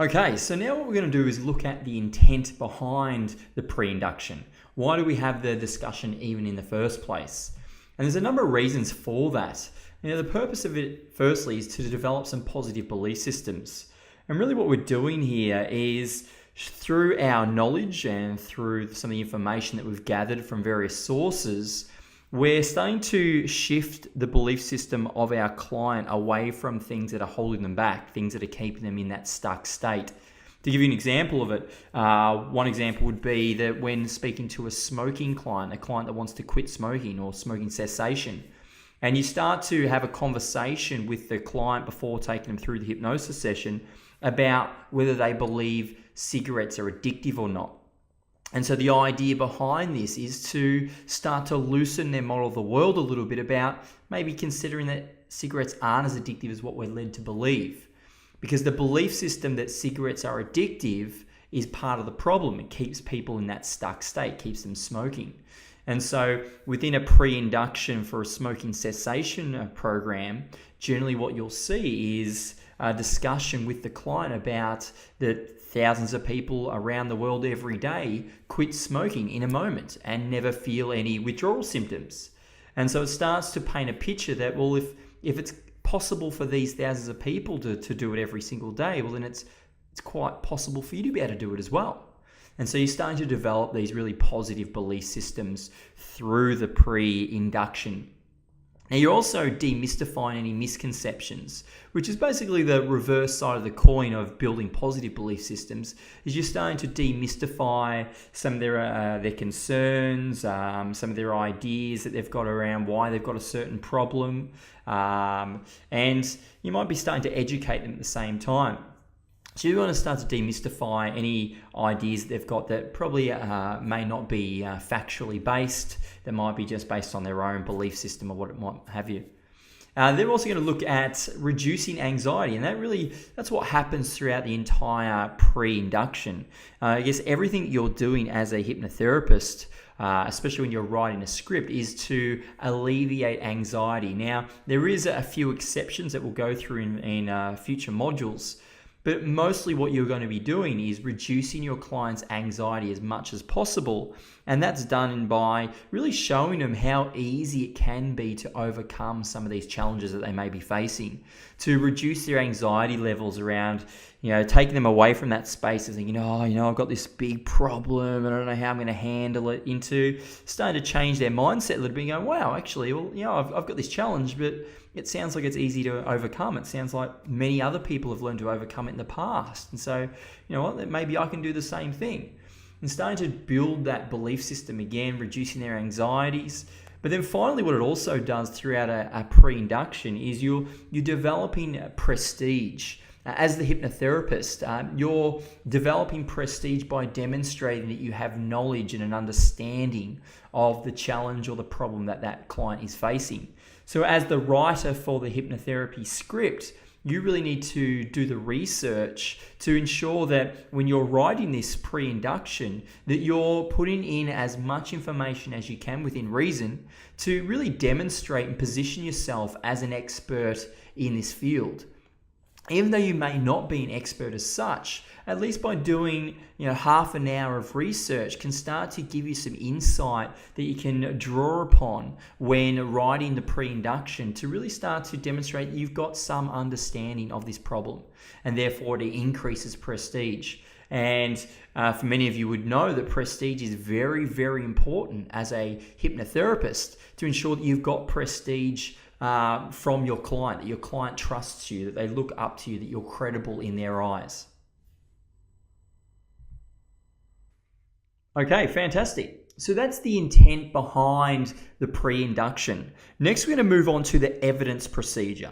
Okay, so now what we're going to do is look at the intent behind the pre-induction. Why do we have the discussion even in the first place? And there's a number of reasons for that. The purpose of it, firstly, is to develop some positive belief systems. And really what we're doing here is through our knowledge and through some of the information that we've gathered from various sources, we're starting to shift the belief system of our client away from things that are holding them back, things that are keeping them in that stuck state. To give you an example of it, one example would be that when speaking to a smoking client, a client that wants to quit smoking or smoking cessation, and you start to have a conversation with the client before taking them through the hypnosis session about whether they believe cigarettes are addictive or not. And so the idea behind this is to start to loosen their model of the world a little bit about maybe considering that cigarettes aren't as addictive as what we're led to believe. Because the belief system that cigarettes are addictive is part of the problem. It keeps people in that stuck state, keeps them smoking. And so within a pre-induction for a smoking cessation program, generally what you'll see is a discussion with the client about that thousands of people around the world every day quit smoking in a moment and never feel any withdrawal symptoms. And so it starts to paint a picture that, well, if it's possible for these thousands of people to do it every single day, well, then it's quite possible for you to be able to do it as well. And so you're starting to develop these really positive belief systems through the pre-induction. Now you're also demystifying any misconceptions, which is basically the reverse side of the coin of building positive belief systems, is you're starting to demystify some of their concerns, some of their ideas that they've got around why they've got a certain problem, and you might be starting to educate them at the same time. So you want to start to demystify any ideas that they've got that probably may not be factually based, that might be just based on their own belief system or what it might have you. They're also going to look at reducing anxiety, and that's what happens throughout the entire pre-induction. I guess everything you're doing as a hypnotherapist, especially when you're writing a script, is to alleviate anxiety. Now, there is a few exceptions that we'll go through in future modules, but mostly what you're going to be doing is reducing your client's anxiety as much as possible. And that's done by really showing them how easy it can be to overcome some of these challenges that they may be facing, to reduce their anxiety levels around, taking them away from that space of thinking, I've got this big problem and I don't know how I'm going to handle it, into starting to change their mindset a little bit and going, wow, actually, I've got this challenge, but it sounds like it's easy to overcome. It sounds like many other people have learned to overcome it in the past. And so, maybe I can do the same thing. And starting to build that belief system again, reducing their anxieties. But then finally, what it also does throughout a pre-induction is you're developing prestige. As the hypnotherapist, you're developing prestige by demonstrating that you have knowledge and an understanding of the challenge or the problem that client is facing. So as the writer for the hypnotherapy script, you really need to do the research to ensure that when you're writing this pre-induction, that you're putting in as much information as you can within reason to really demonstrate and position yourself as an expert in this field. Even though you may not be an expert as such, at least by doing half an hour of research can start to give you some insight that you can draw upon when writing the pre-induction to really start to demonstrate that you've got some understanding of this problem, and therefore it increases prestige. And for many of you would know that prestige is very, very important as a hypnotherapist to ensure that you've got prestige from your client, that your client trusts you, that they look up to you, that you're credible in their eyes. Okay, fantastic. So that's the intent behind the pre-induction. Next, we're going to move on to the evidence procedure.